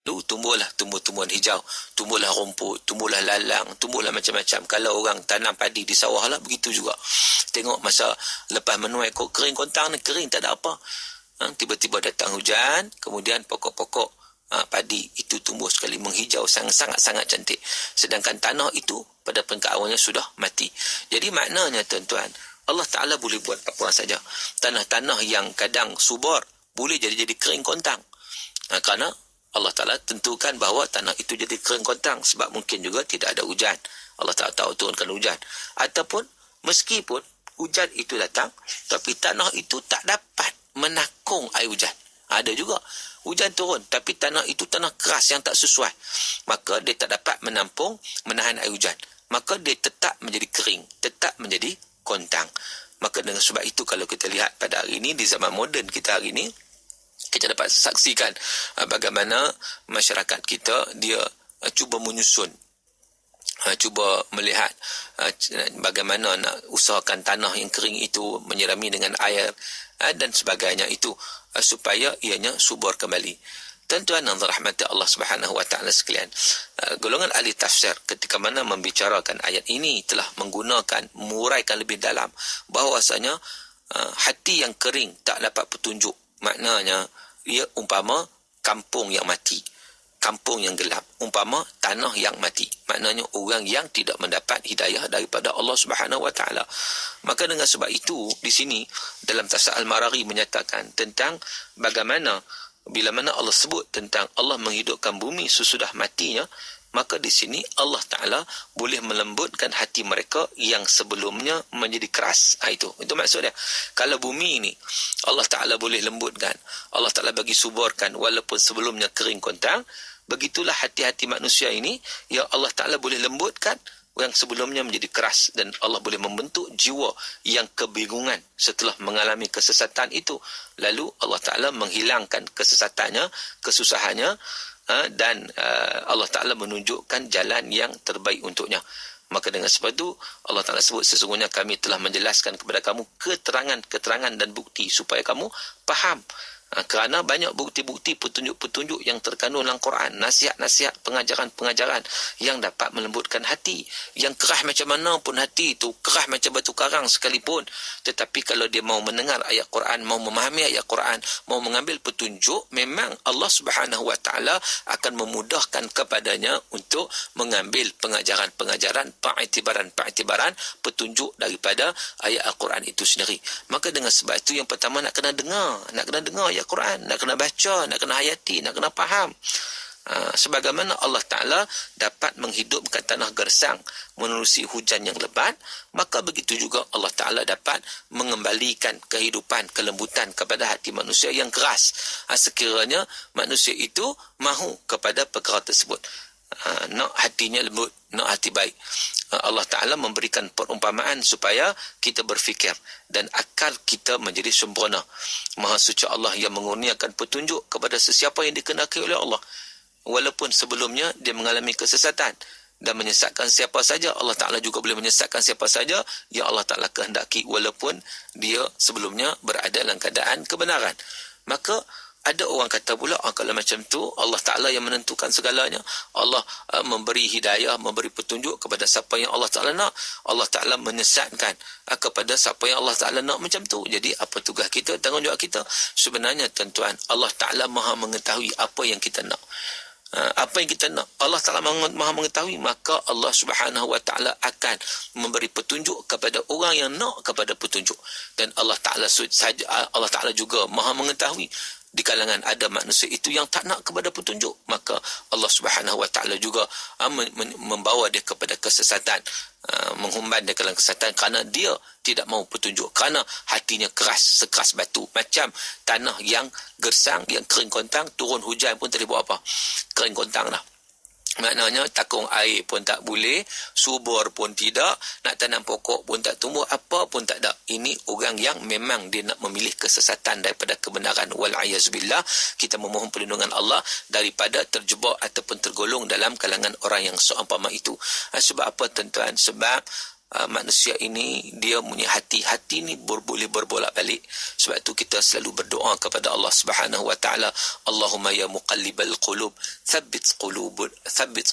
Lalu tumbuhlah tumbuh-tumbuhan hijau, tumbuhlah rumput, tumbuhlah lalang, tumbuhlah macam-macam. Kalau orang tanam padi di sawah lah, begitu juga. Tengok masa lepas menuai kering kontang ni, kering tak ada apa. Tiba-tiba datang hujan, kemudian pokok-pokok padi itu tumbuh sekali menghijau sangat-sangat cantik. Sedangkan tanah itu pada peringkat awalnya sudah mati. Jadi maknanya tuan-tuan, Allah Ta'ala boleh buat apa saja. Tanah-tanah yang kadang subur boleh jadi kering kontang. Kerana Allah Ta'ala tentukan bahawa tanah itu jadi kering kontang sebab mungkin juga tidak ada hujan. Allah Ta'ala tahu turunkan hujan. Ataupun meskipun hujan itu datang, tapi tanah itu tak dapat menakung air hujan. Ada juga hujan turun tapi tanah itu tanah keras yang tak sesuai, maka dia tak dapat menahan air hujan, maka dia tetap menjadi kering, tetap menjadi kontang. Maka dengan sebab itu kalau kita lihat pada hari ini, di zaman moden kita hari ini, kita dapat saksikan bagaimana masyarakat kita dia cuba menyusun, cuba melihat bagaimana nak usahakan tanah yang kering itu menyirami dengan air dan sebagainya itu supaya ianya subur kembali. Tuan-tuan yang dirahmati Allah Subhanahu wa taala sekalian, golongan ahli tafsir ketika mana membicarakan ayat ini telah menguraikan lebih dalam bahawasanya hati yang kering tak dapat petunjuk, maknanya ia umpama kampung yang mati, kampung yang gelap, umpama tanah yang mati, maknanya orang yang tidak mendapat hidayah daripada Allah Subhanahu wa taala. Maka dengan sebab itu di sini dalam tafsir Al-Maraghi menyatakan tentang bagaimana bila mana Allah sebut tentang Allah menghidupkan bumi sesudah matinya, maka di sini Allah Ta'ala boleh melembutkan hati mereka yang sebelumnya menjadi keras. Itu maksudnya. Kalau bumi ini Allah Ta'ala boleh lembutkan, Allah Ta'ala bagi suburkan walaupun sebelumnya kering kontang, begitulah hati-hati manusia ini yang Allah Ta'ala boleh lembutkan yang sebelumnya menjadi keras, dan Allah boleh membentuk jiwa yang kebingungan setelah mengalami kesesatan itu. Lalu Allah Ta'ala menghilangkan kesesatannya, kesusahannya, dan Allah Ta'ala menunjukkan jalan yang terbaik untuknya. Maka dengan sebab itu Allah Ta'ala sebut sesungguhnya kami telah menjelaskan kepada kamu keterangan dan bukti supaya kamu faham. Kerana banyak bukti-bukti, petunjuk-petunjuk yang terkandung dalam Quran, nasihat-nasihat, pengajaran-pengajaran yang dapat melembutkan hati. Yang keras macam mana pun hati itu, keras macam batu karang sekalipun, tetapi kalau dia mau mendengar ayat Quran, mau memahami ayat Quran, mau mengambil petunjuk, memang Allah Subhanahu wa taala akan memudahkan kepadanya untuk mengambil pengajaran-pengajaran, paktibaran petunjuk daripada ayat Al-Quran itu sendiri. Maka dengan sebab itu yang pertama nak kena dengar ayat Quran, nak kena baca, nak kena hayati, nak kena faham. Sebagaimana Allah Ta'ala dapat menghidupkan tanah gersang menerusi hujan yang lebat, maka begitu juga Allah Ta'ala dapat mengembalikan kehidupan, kelembutan kepada hati manusia yang keras, sekiranya manusia itu mahu kepada perkara tersebut. Nak hatinya lembut, nak hati baik. Allah Ta'ala memberikan perumpamaan supaya kita berfikir dan akal kita menjadi sempurna. Maha suci Allah yang mengurniakan petunjuk kepada sesiapa yang dikehendaki oleh Allah, walaupun sebelumnya dia mengalami kesesatan, dan menyesatkan siapa saja. Allah Ta'ala juga boleh menyesatkan siapa saja yang Allah Ta'ala kehendaki, walaupun dia sebelumnya berada dalam keadaan kebenaran. Maka ada orang kata pula, kalau macam tu Allah Ta'ala yang menentukan segalanya, Allah memberi hidayah, memberi petunjuk kepada siapa yang Allah Ta'ala nak, Allah Ta'ala menyesatkan kepada siapa yang Allah Ta'ala nak, macam tu. Jadi apa tugas kita, tanggungjawab kita? Sebenarnya tuan-tuan, Allah Ta'ala maha mengetahui apa yang kita nak. Apa yang kita nak, Allah Ta'ala maha mengetahui, maka Allah Subhanahu wa Ta'ala akan memberi petunjuk kepada orang yang nak kepada petunjuk. Dan Allah Ta'ala juga maha mengetahui di kalangan ada manusia itu yang tak nak kepada petunjuk, maka Allah Subhanahu wa Ta'ala juga membawa dia kepada kesesatan, menghumban dia ke dalam kesesatan kerana dia tidak mahu petunjuk, kerana hatinya keras, sekeras batu, macam tanah yang gersang, yang kering kontang, turun hujan pun tak boleh buat apa, kering kontang dah. Maknanya takung air pun tak boleh, subur pun tidak, nak tanam pokok pun tak tumbuh, apa pun tak ada. Ini orang yang memang dia nak memilih kesesatan daripada kebenaran. Wal'ayazubillah, kita memohon perlindungan Allah daripada terjebak ataupun tergolong dalam kalangan orang yang seumpama itu. Sebab apa tuan-tuan? Sebab manusia ini dia punya hati ni boleh berbolak-balik. Sebab itu kita selalu berdoa kepada Allah Subhanahu wa taala, Allahumma ya muqallibal qulub thabbit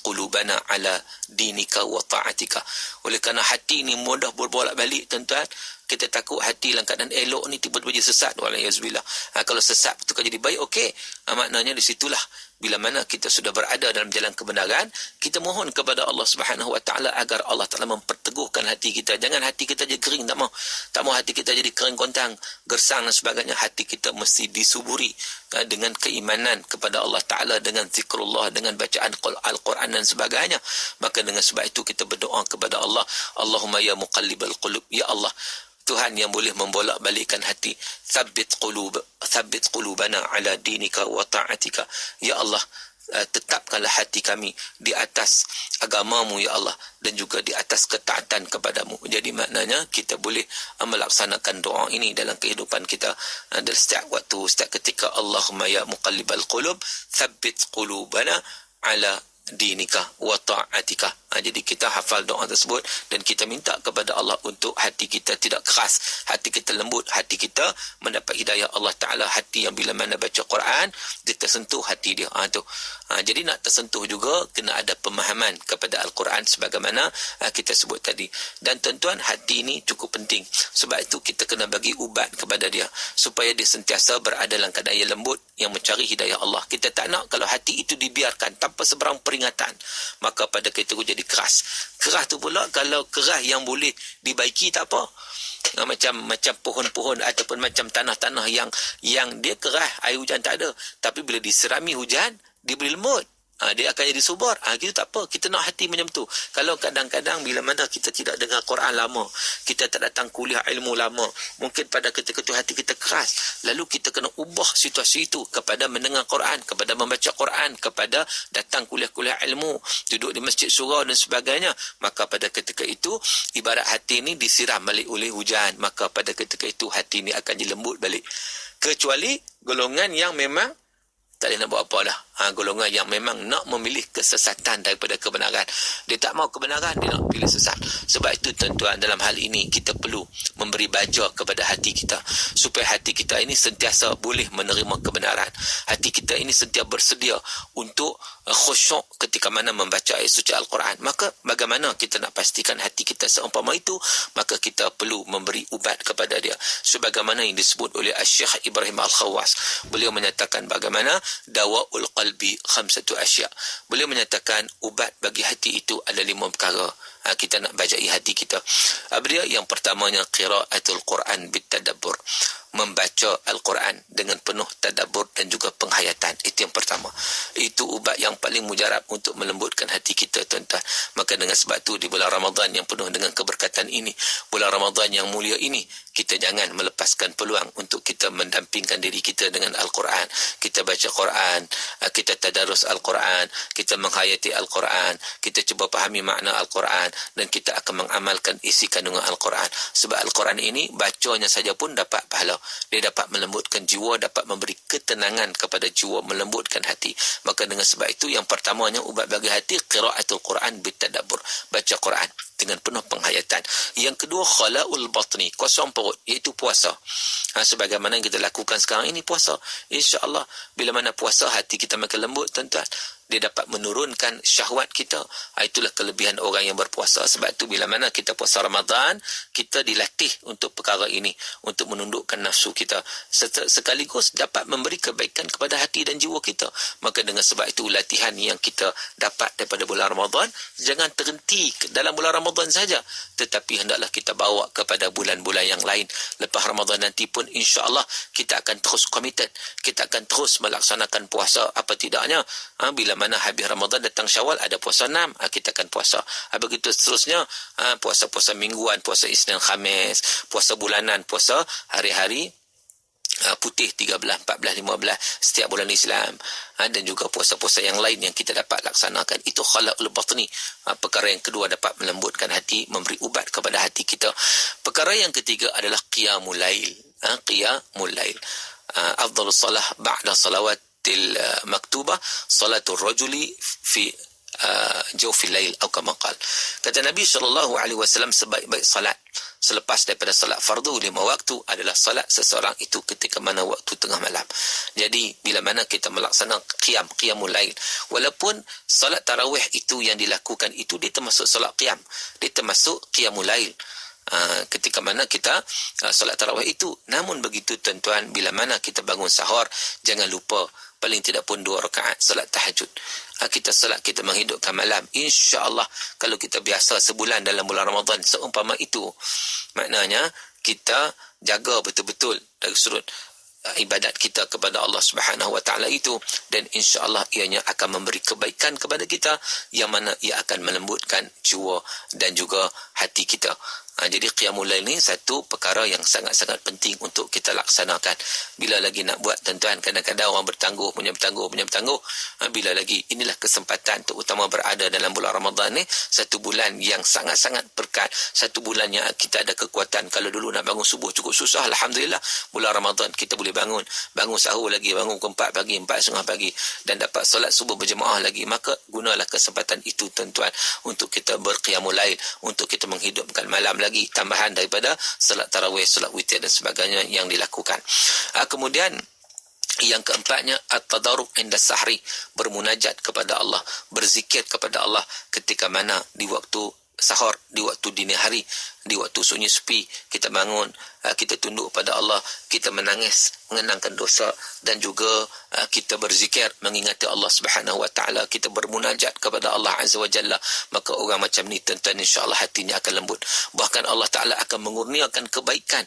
qulubana ala dinika wa ta'atika. Oleh kerana hati ni mudah berbolak-balik tuan-tuan, kita takut hati dalam keadaan elok ni tiba-tiba jadi sesat, walaiyazubillah. Kalau sesat itu kan jadi baik, okey. Maknanya di situlah bila mana kita sudah berada dalam jalan kebenaran, kita mohon kepada Allah Subhanahu wa taala agar Allah Taala memperteguhkan hati kita. Jangan hati kita jadi kering, tak mau hati kita jadi kering kontang, gersang dan sebagainya. Hati kita mesti disuburi dengan keimanan kepada Allah Taala, dengan zikrullah, dengan bacaan Al-Quran dan sebagainya. Maka dengan sebab itu kita berdoa kepada Allah, Allahumma ya muqallibal qulub, ya Allah Tuhan yang boleh membolak-balikkan hati, thabbit qulubana ala dinika wa ta'atika. Ya Allah, tetapkanlah hati kami di atas agamamu ya Allah, dan juga di atas ketaatan kepadamu. Jadi maknanya kita boleh melaksanakan doa ini dalam kehidupan kita dalam setiap waktu, setiap ketika. Allahumma ya muqallibal qulub thabbit qulubana ala dinika wa ta'atika. Jadi kita hafal doa tersebut dan kita minta kepada Allah untuk hati kita tidak keras, hati kita lembut, hati kita mendapat hidayah Allah Ta'ala, hati yang bila mana baca Quran dia tersentuh hati dia. Jadi nak tersentuh juga kena ada pemahaman kepada Al-Quran sebagaimana kita sebut tadi. Dan tuan-tuan, hati ini cukup penting. Sebab itu kita kena bagi ubat kepada dia supaya dia sentiasa berada dalam keadaan yang lembut, yang mencari hidayah Allah. Kita tak nak kalau hati itu dibiarkan tanpa sebarang peringatan, maka pada kita jadi keras. Keras tu pula kalau keras yang boleh dibaiki tak apa. Macam pohon-pohon ataupun macam tanah-tanah yang dia keras, air hujan tak ada, tapi bila diserami hujan dia boleh lembut. Dia akan jadi subur. Kita tak apa. Kita nak hati macam tu. Kalau kadang-kadang bila mana kita tidak dengar Quran lama, kita tak datang kuliah ilmu lama, mungkin pada ketika itu hati kita keras. Lalu kita kena ubah situasi itu kepada mendengar Quran, kepada membaca Quran, kepada datang kuliah-kuliah ilmu, duduk di masjid surau dan sebagainya. Maka pada ketika itu ibarat hati ini disiram balik oleh hujan. Maka pada ketika itu hati ini akan dilembut balik. Kecuali golongan yang memang tak boleh nak buat apa dah. Golongan yang memang nak memilih kesesatan daripada kebenaran. Dia tak mau kebenaran, dia nak pilih sesat. Sebab itu tuan-tuan, dalam hal ini kita perlu memberi baja kepada hati kita supaya hati kita ini sentiasa boleh menerima kebenaran. Hati kita ini sentiasa bersedia untuk khusyuk ketika mana membaca ayat suci Al-Quran. Maka bagaimana kita nak pastikan hati kita seumpama itu? Maka kita perlu memberi ubat kepada dia. Sebagaimana yang disebut oleh Syekh Ibrahim Al-Khawas. Beliau menyatakan bagaimana dawaul qalbi khamsatu asya. Beliau menyatakan ubat bagi hati itu ada 5 perkara. Kita nak bajai hati kita. Beliau yang pertamanya qiraatul Quran bitadabbur. Membaca Al-Quran dengan penuh tadabbur dan juga penghayatan. Itu yang pertama. Itu ubat yang paling mujarab untuk melembutkan hati kita, tuan-tuan. Maka dengan sebab itu di bulan Ramadan yang penuh dengan keberkatan ini, bulan Ramadan yang mulia ini, kita jangan melepaskan peluang untuk kita mendampingkan diri kita dengan Al-Quran. Kita baca Quran, kita tadarus Al-Quran, kita menghayati Al-Quran, kita cuba fahami makna Al-Quran, dan kita akan mengamalkan isi kandungan Al-Quran. Sebab Al-Quran ini bacanya saja pun dapat pahala. Dia dapat melembutkan jiwa, dapat memberi ketenangan kepada jiwa, melembutkan hati. Maka dengan sebab itu yang pertamanya ubat bagi hati qiraatul Quran bitadabbur. Baca Quran dengan penuh penghayatan. Yang kedua khalaul batni, kosong perut, iaitu puasa. Sebagaimana yang kita lakukan sekarang ini, puasa. InsyaAllah bila mana puasa hati kita makin lembut, tuan-tuan, dia dapat menurunkan syahwat kita. Itulah kelebihan orang yang berpuasa. Sebab itu bila mana kita puasa Ramadan, kita dilatih untuk perkara ini, untuk menundukkan nafsu kita, sekaligus dapat memberi kebaikan kepada hati dan jiwa kita. Maka dengan sebab itu latihan yang kita dapat daripada bulan Ramadan jangan terhenti dalam bulan Ramadan saja, tetapi hendaklah kita bawa kepada bulan-bulan yang lain. Lepas Ramadan nanti pun insya-Allah kita akan terus committed, kita akan terus melaksanakan puasa. Apa tidaknya bila mana habis Ramadan datang Syawal, ada puasa 6, kita akan puasa. Begitu seterusnya, puasa-puasa mingguan, puasa Isnin Khamis, puasa bulanan, puasa hari-hari putih 13, 14, 15 setiap bulan Islam, dan juga puasa-puasa yang lain yang kita dapat laksanakan. Itu khalaul batni. Perkara yang kedua dapat melembutkan hati, memberi ubat kepada hati kita. Perkara yang ketiga adalah qiyamul lail. Qiyamul lail. Afdhalus salah ba'da salawat maktubah salatul rajuli fi jawfil lail atau kama qala. Kata Nabi SAW, sebaik-baik salat selepas daripada salat fardu 5 waktu adalah salat seseorang itu ketika mana waktu tengah malam. Jadi bila mana kita melaksanakan qiyamul lail, walaupun salat tarawih itu yang dilakukan itu dia termasuk salat qiyam, dia termasuk qiyamul lail, ketika mana kita salat tarawih itu. Namun begitu tuan-tuan, bila mana kita bangun sahur, jangan lupa paling tidak pun 2 rakaat salat tahajud. Kita salat, kita menghidupkan malam. InsyaAllah kalau kita biasa sebulan dalam bulan Ramadan seumpama itu, maknanya kita jaga betul-betul dari sudut ibadat kita kepada Allah Subhanahu wa taala itu, dan insya-Allah ianya akan memberi kebaikan kepada kita yang mana ia akan melembutkan jiwa dan juga hati kita. Jadi qiyamul lail ni satu perkara yang sangat-sangat penting untuk kita laksanakan. Bila lagi nak buat tuan-tuan, kadang-kadang orang bertangguh. Bila lagi, inilah kesempatan terutama berada dalam bulan Ramadan ni, satu bulan yang sangat-sangat berkat, satu bulan yang kita ada kekuatan. Kalau dulu nak bangun subuh cukup susah, alhamdulillah bulan Ramadan kita boleh bangun sahur lagi, bangun ke 4 pagi, 4:30 pagi, dan dapat solat subuh berjemaah lagi. Maka gunalah kesempatan itu tuan-tuan untuk kita berqiyamul lail, untuk kita menghidupkan malam lagi, tambahan daripada salat tarawih, salat witir dan sebagainya yang dilakukan. Kemudian yang keempatnya at-tadarruk inda sahri, bermunajat kepada Allah, berzikir kepada Allah ketika mana di waktu sahur, di waktu dini hari, di waktu sunyi sepi, kita bangun, kita tunduk pada Allah, kita menangis, mengenangkan dosa, dan juga kita berzikir, mengingati Allah Subhanahu wa taala, kita bermunajat kepada Allah Azza wa Jalla. Maka orang macam ni tuan-tuan, insya-Allah hatinya akan lembut. Bahkan Allah Taala akan mengurniakan kebaikan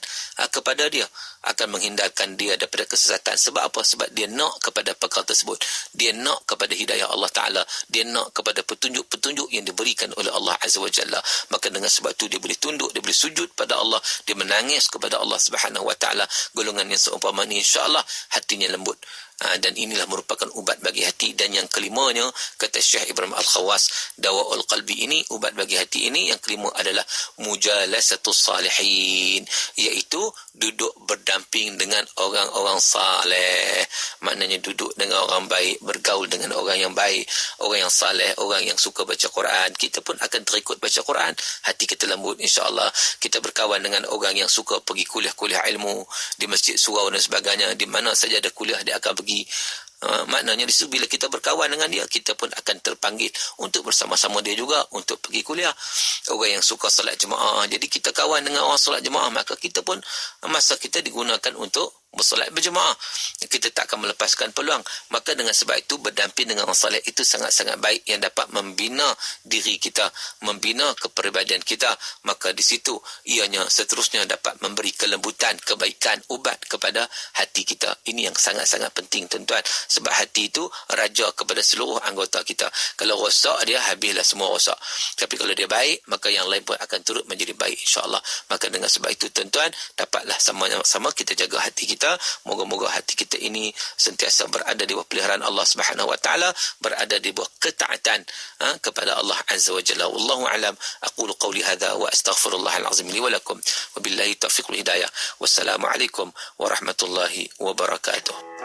kepada dia, akan menghindarkan dia daripada kesesatan. Sebab apa? Sebab dia nak kepada perkara tersebut, dia nak kepada hidayah Allah Taala, dia nak kepada petunjuk-petunjuk yang diberikan oleh Allah Azza wa Jalla. Maka dengan sebab itu dia boleh tunduk, dia boleh sujud pada Allah, dia menangis kepada Allah Subhanahu wa taala. Golongan yang seumpama ni insya-Allah hatinya lembut. Dan inilah merupakan ubat bagi hati. Dan yang kelimanya, kata Syekh Ibrahim Al-Khawas, Dawa'ul Qalbi ini, ubat bagi hati ini, yang kelima adalah mujalasatus salihin, iaitu duduk berdamping dengan orang-orang saleh. Maknanya duduk dengan orang baik, bergaul dengan orang yang baik, orang yang saleh, orang yang suka baca Quran. Kita pun akan terikut baca Quran, hati kita lembut insya-Allah. Kita berkawan dengan orang yang suka pergi kuliah-kuliah ilmu di masjid surau dan sebagainya, di mana saja ada kuliah dia akan pergi. Maknanya di situ bila kita berkawan dengan dia, kita pun akan terpanggil untuk bersama-sama dia juga untuk pergi kuliah. Orang yang suka solat jemaah, jadi kita kawan dengan orang solat jemaah, maka kita pun masa kita digunakan untuk bersolat berjemaah, kita tak akan melepaskan peluang. Maka dengan sebab itu berdamping dengan orang saleh itu sangat-sangat baik, yang dapat membina diri kita, membina kepribadian kita. Maka di situ ianya seterusnya dapat memberi kelembutan, kebaikan, ubat kepada hati kita. Ini yang sangat-sangat penting tuan-tuan, sebab hati itu raja kepada seluruh anggota kita. Kalau rosak dia, habislah semua rosak. Tapi kalau dia baik, maka yang lain pun akan turut menjadi baik insya-Allah. Maka dengan sebab itu tuan-tuan, dapatlah sama-sama kita jaga hati kita. Moga-moga hati kita ini sentiasa berada di bawah peliharaan Allah Subhanahu wa taala, berada di bawah ketaatan kepada Allah Azza wa Jalla. Wallahu a'lam. Aqulu qawli hadha wa astaghfirullahal azim li wa lakum. Wabillahi taufiq wal hidayah. Wassalamu alaikum warahmatullahi wabarakatuh.